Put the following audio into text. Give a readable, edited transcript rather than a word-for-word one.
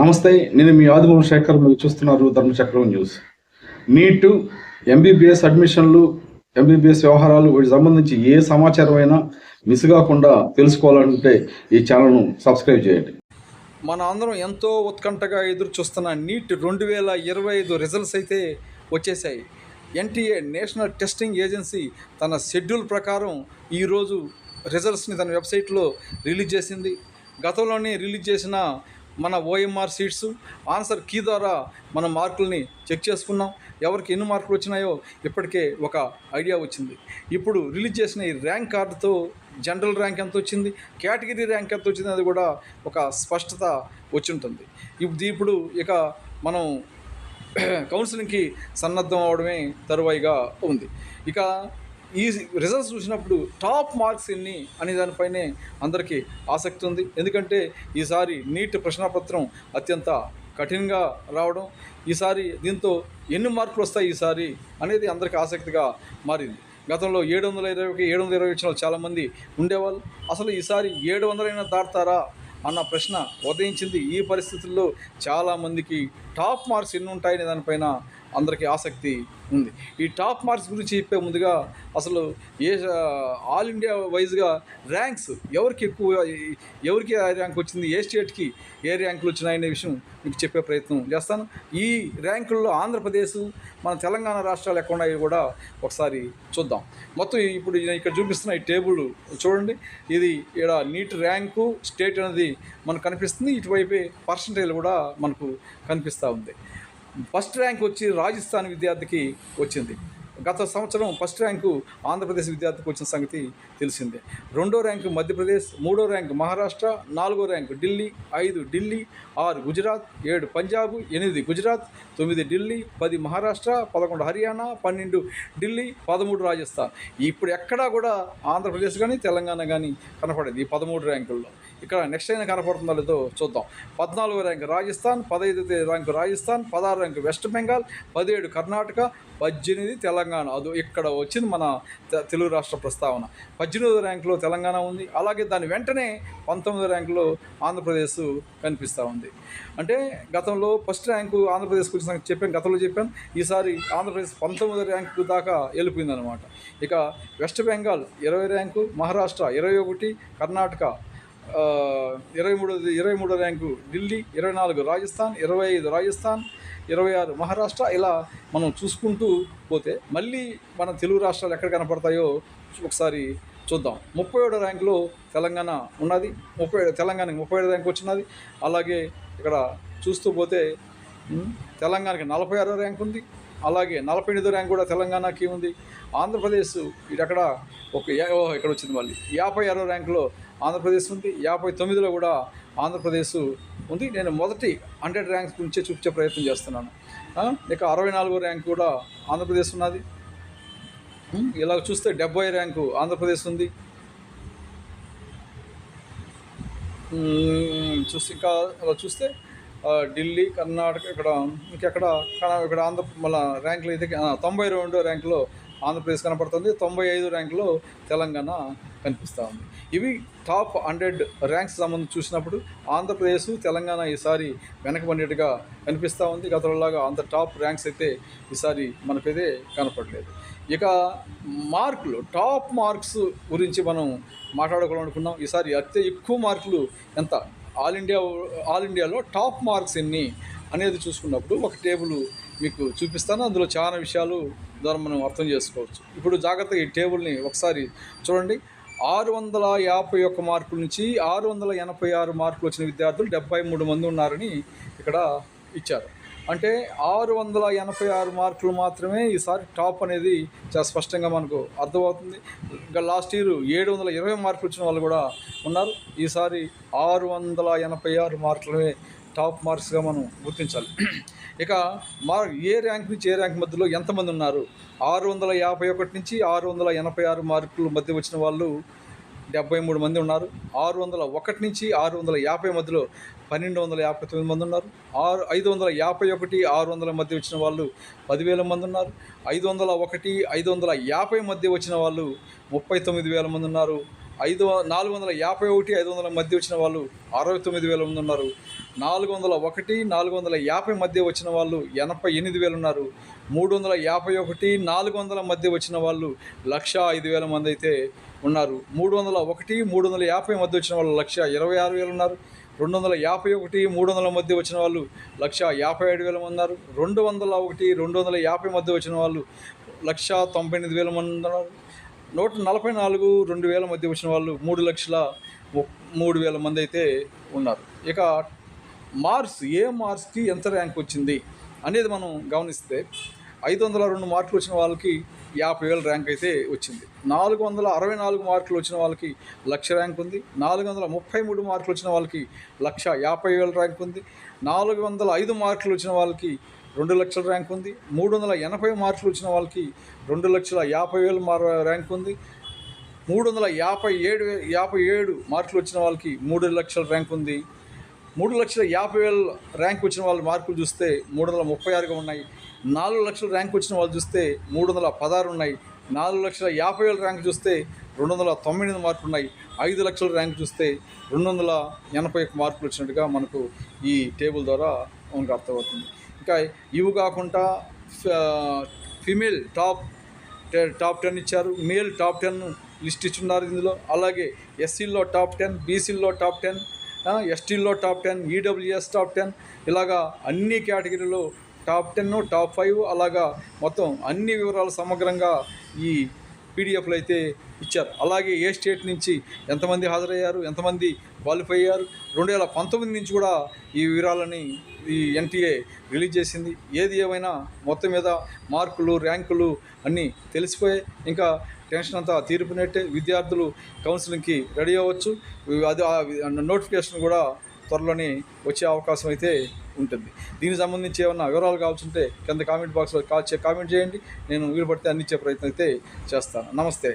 నమస్తే, నేను మీ ఆదిమూల శేఖర్. మీరు చూస్తున్నారు ధర్మచక్రం న్యూస్. నీటు, ఎంబీబీఎస్ అడ్మిషన్లు, ఎంబీబీఎస్ వ్యవహారాలు, వీటికి సంబంధించి ఏ సమాచారం అయినా మిస్ కాకుండా తెలుసుకోవాలంటే ఈ ఛానల్ను సబ్స్క్రైబ్ చేయండి. మన అందరం ఎంతో ఉత్కంఠగా ఎదురు చూస్తున్న నీట్ 2025 రిజల్ట్స్ అయితే వచ్చేసాయి. ఎన్టీఏ నేషనల్ టెస్టింగ్ ఏజెన్సీ తన షెడ్యూల్ ప్రకారం ఈరోజు రిజల్ట్స్ని తన వెబ్సైట్లో రిలీజ్ చేసింది. గతంలోనే రిలీజ్ చేసిన మన ఓఎంఆర్ షీట్స్ ఆన్సర్ కీ ద్వారా మన మార్కుల్ని చెక్ చేసుకున్నాం. ఎవరికి ఎన్ని మార్కులు వచ్చినాయో ఇప్పటికే ఒక ఐడియా వచ్చింది. ఇప్పుడు రిలీజ్ చేసిన ఈ ర్యాంక్ కార్డుతో జనరల్ ర్యాంక్ ఎంత వచ్చింది, కేటగిరీ ర్యాంక్ ఎంత వచ్చింది అది కూడా ఒక స్పష్టత వచ్చి ఉంటుంది. ఇప్పుడు ఇక మనం కౌన్సిలింగ్కి సన్నద్ధం అవడమే తరువాయిగా ఉంది. ఇక ఈ రిజల్ట్స్ చూసినప్పుడు టాప్ మార్క్స్ ఎన్ని అనే దానిపైనే అందరికీ ఆసక్తి ఉంది. ఎందుకంటే ఈసారి నీట్ ప్రశ్నపత్రం అత్యంత కఠినంగా రావడం, ఈసారి దీంతో ఎన్ని మార్కులు వస్తాయి ఈసారి అనేది అందరికీ ఆసక్తిగా మారింది. గతంలో 720కి 720 వచ్చిన చాలామంది ఉండేవాళ్ళు. అసలు ఈసారి 700 దాటుతారా అన్న ప్రశ్న ఉదయించింది. ఈ పరిస్థితుల్లో చాలామందికి టాప్ మార్క్స్ ఎన్ని ఉంటాయనే దానిపైన అందరికీ ఆసక్తి ఉంది. ఈ టాప్ మార్క్స్ గురించి చెప్పే ముందుగా అసలు ఆల్ ఇండియా వైజ్గా ర్యాంక్స్ ఎవరికి ర్యాంక్ వచ్చింది, ఏ స్టేట్కి ఏ ర్యాంకులు వచ్చినాయనే విషయం మీకు చెప్పే ప్రయత్నం చేస్తాను. ఈ ర్యాంకుల్లో ఆంధ్రప్రదేశ్, మన తెలంగాణ రాష్ట్రాలు ఎక్కడ ఉన్నాయో కూడా ఒకసారి చూద్దాం. మొత్తం ఇప్పుడు ఇక్కడ చూపిస్తున్న ఈ టేబుల్ చూడండి. ఇది ఇక్కడ నీట్ ర్యాంకు స్టేట్ అనేది మనకు కనిపిస్తుంది. ఇటువైపే పర్సంటేజ్ కూడా మనకు కనిపిస్తూ ఉంది. ఫస్ట్ ర్యాంక్ వచ్చి రాజస్థాన్ విద్యార్థికి వచ్చింది. గత సంవత్సరం ఫస్ట్ ర్యాంకు ఆంధ్రప్రదేశ్ విద్యార్థికి వచ్చిన సంగతి తెలిసిందే. రెండో ర్యాంకు మధ్యప్రదేశ్, మూడో ర్యాంకు మహారాష్ట్ర, నాలుగో ర్యాంకు ఢిల్లీ, 5 ఢిల్లీ, 6 గుజరాత్, 7 పంజాబ్, 8 గుజరాత్, 9 ఢిల్లీ, 10 మహారాష్ట్ర, 11 హర్యానా, 12 ఢిల్లీ, 13 రాజస్థాన్. ఇప్పుడు ఎక్కడా కూడా ఆంధ్రప్రదేశ్ కానీ తెలంగాణ కానీ కనపడేది ఈ 13 ర్యాంకుల్లో. ఇక్కడ నెక్స్ట్ అయినా కనపడుతుందో లేదో చూద్దాం. 14వ ర్యాంకు రాజస్థాన్, 15వ ర్యాంకు రాజస్థాన్, 16వ ర్యాంకు వెస్ట్ బెంగాల్, 17 కర్ణాటక, 18 తెలంగాణ. అది ఇక్కడ వచ్చింది మన తెలుగు రాష్ట్ర ప్రస్తావన. 18వ ర్యాంకులో తెలంగాణ ఉంది. అలాగే దాని వెంటనే 19వ ర్యాంకులో ఆంధ్రప్రదేశ్ కనిపిస్తూ ఉంది. అంటే గతంలో ఫస్ట్ ర్యాంకు ఆంధ్రప్రదేశ్కి వచ్చిన గతంలో చెప్పాను. ఈసారి ఆంధ్రప్రదేశ్ 19వ ర్యాంకు దాకా వెళ్ళిపోయిందనమాట. ఇక వెస్ట్ బెంగాల్ 20వ ర్యాంకు, మహారాష్ట్ర 21, కర్ణాటక 23వ ర్యాంకు ఢిల్లీ, 24 రాజస్థాన్, 25 రాజస్థాన్, 26 మహారాష్ట్ర. ఇలా మనం చూసుకుంటూ పోతే మళ్ళీ మన తెలుగు రాష్ట్రాలు ఎక్కడ కనపడతాయో ఒకసారి చూద్దాం. 37వ ర్యాంకులో తెలంగాణ ఉన్నది. తెలంగాణకి 37వ ర్యాంకు వచ్చినది. అలాగే ఇక్కడ చూస్తూ పోతే తెలంగాణకి 46వ ర్యాంకు ఉంది. అలాగే 48వ ర్యాంక్ కూడా తెలంగాణకి ఉంది. ఆంధ్రప్రదేశ్ ఇక్కడ ఇక్కడ వచ్చింది మళ్ళీ 56వ ర్యాంకులో ఆంధ్రప్రదేశ్ ఉంది. 59లో కూడా ఆంధ్రప్రదేశ్ ఉంది. నేను మొదటి 100 ర్యాంక్స్ గురించే చూపించే ప్రయత్నం చేస్తున్నాను. ఇక 64వ ర్యాంక్ కూడా ఆంధ్రప్రదేశ్ ఉన్నది. ఇలా చూస్తే 70వ ర్యాంకు ఆంధ్రప్రదేశ్ ఉంది. ఇంకా అలా చూస్తే ఢిల్లీ, కర్ణాటక, ఇక్కడ మళ్ళీ ర్యాంకులు అయితే 92వ ర్యాంకులో ఆంధ్రప్రదేశ్ కనపడుతుంది. 95 ర్యాంకులో తెలంగాణ కనిపిస్తూ ఉంది. ఇవి టాప్ 100 ర్యాంక్స్ సంబంధించి చూసినప్పుడు ఆంధ్రప్రదేశ్, తెలంగాణ ఈసారి వెనకబడినట్టుగా కనిపిస్తూ ఉంది. గతంలాగా అంత టాప్ ర్యాంక్స్ అయితే ఈసారి మనకైతే కనపడలేదు. ఇక మార్కులు, టాప్ మార్క్స్ గురించి మనం మాట్లాడుకోవాలనుకున్నాం. ఈసారి ఎక్కువ మార్కులు ఎంత, ఆల్ ఇండియాలో టాప్ మార్క్స్ ఎన్ని అనేది చూసుకున్నప్పుడు ఒక టేబుల్ మీకు చూపిస్తాను. అందులో చాలా విషయాలు ద్వారా మనం అర్థం చేసుకోవచ్చు. ఇప్పుడు జాగ్రత్తగా ఈ టేబుల్ని ఒకసారి చూడండి. 651 మార్కుల నుంచి 686 మార్కులు వచ్చిన విద్యార్థులు 73 మంది ఉన్నారని ఇక్కడ ఇచ్చారు. అంటే 686 మార్కులు మాత్రమే ఈసారి టాప్ అనేది చాలా స్పష్టంగా మనకు అర్థమవుతుంది. ఇంకా లాస్ట్ ఇయర్ 720 మార్కులు వచ్చిన వాళ్ళు కూడా ఉన్నారు. ఈసారి 686 మార్కులనే టాప్ మార్క్స్గా మనం గుర్తించాలి. ఇక ఏ ర్యాంక్ నుంచి ఏ ర్యాంక్ మధ్యలో ఎంతమంది ఉన్నారు, 651 నుంచి 686 మార్కుల మధ్య వచ్చిన వాళ్ళు 73 మంది ఉన్నారు. 601 నుంచి 650 మధ్యలో 1259 మంది ఉన్నారు. 551, 600 మధ్య వచ్చిన వాళ్ళు 10,000 మంది ఉన్నారు. 501, 550 మధ్య వచ్చిన వాళ్ళు 39,000 మంది ఉన్నారు. 451, 500 మధ్య వచ్చిన వాళ్ళు 69,000 మంది ఉన్నారు. 401, 450 మధ్య వచ్చిన వాళ్ళు 88,000 ఉన్నారు. 351, 400 మధ్య వచ్చిన వాళ్ళు 1,05,000 మంది అయితే ఉన్నారు. 301, 350 మధ్య వచ్చిన వాళ్ళు 1,26,000 ఉన్నారు. 251, 300 మధ్య వచ్చిన వాళ్ళు 1,57,000 మంది ఉన్నారు. 201, 250 మధ్య వచ్చిన వాళ్ళు 1,98,000 మంది ఉన్నారు. 144, 2,000 మధ్య వచ్చిన వాళ్ళు 3,03,000 మంది అయితే ఉన్నారు. ఇక ఏ మార్క్స్కి ఎంత ర్యాంక్ వచ్చింది అనేది మనం గమనిస్తే 502 మార్కులు వచ్చిన వాళ్ళకి 50,000 ర్యాంక్ అయితే వచ్చింది. 464 మార్కులు వచ్చిన వాళ్ళకి 1,00,000 ర్యాంక్ ఉంది. 433 మార్కులు వచ్చిన వాళ్ళకి 1,50,000 ర్యాంక్ ఉంది. 405 మార్కులు వచ్చిన వాళ్ళకి 2,00,000 ర్యాంక్ ఉంది. 380 మార్కులు వచ్చిన వాళ్ళకి 2,50,000 ర్యాంక్ ఉంది. 357 మార్కులు వచ్చిన వాళ్ళకి 3,00,000 ర్యాంక్ ఉంది. 3,50,000 ర్యాంక్ వచ్చిన వాళ్ళ మార్కులు చూస్తే 336గా ఉన్నాయి. 4,00,000 ర్యాంక్ వచ్చిన వాళ్ళు చూస్తే 316 ఉన్నాయి. 4,50,000 ర్యాంక్ చూస్తే 298 మార్కులు ఉన్నాయి. 5,00,000 ర్యాంక్ చూస్తే 281 మార్కులు వచ్చినట్టుగా మనకు ఈ టేబుల్ ద్వారా మనకు అర్థమవుతుంది. ఇంకా ఇవి కాకుండా ఫిమేల్ టాప్ 10 ఇచ్చారు. మేల్ టాప్ 10 లిస్ట్ ఇచ్చున్నారు ఇందులో. అలాగే ఎస్సీల్లో టాప్ 10, బీసీల్లో టాప్ 10, ఎస్టీల్లో టాప్ 10, ఈడబ్ల్యూఎస్ టాప్ 10, ఇలాగా అన్ని కేటగిరీలో టాప్ 10, టాప్ 5 అలాగా మొత్తం అన్ని వివరాలు సమగ్రంగా ఈ పీడిఎఫ్లో అయితే ఇచ్చారు. అలాగే ఏ స్టేట్ నుంచి ఎంతమంది హాజరయ్యారు, ఎంతమంది క్వాలిఫై అయ్యారు, 2019 నుంచి కూడా ఈ వివరాలని ఈ ఎన్టీఏ రిలీజ్ చేసింది. ఏది ఏమైనా మొత్తం మీద మార్కులు, ర్యాంకులు అన్నీ తెలిసిపోయాయి. ఇంకా టెన్షన్ అంతా తీరిపోయినట్టే. విద్యార్థులు కౌన్సిలింగ్కి రెడీ అవ్వచ్చు. అది నోటిఫికేషన్ కూడా త్వరలోనే వచ్చే అవకాశం అయితే ఉంటుంది. దీనికి సంబంధించి ఏమన్నా వివరాలు కావాల్సింటే కింద కామెంట్ బాక్స్లో కామెంట్ చేయండి. నేను వీలు పడితే అందించే ప్రయత్నం అయితే చేస్తాను. నమస్తే.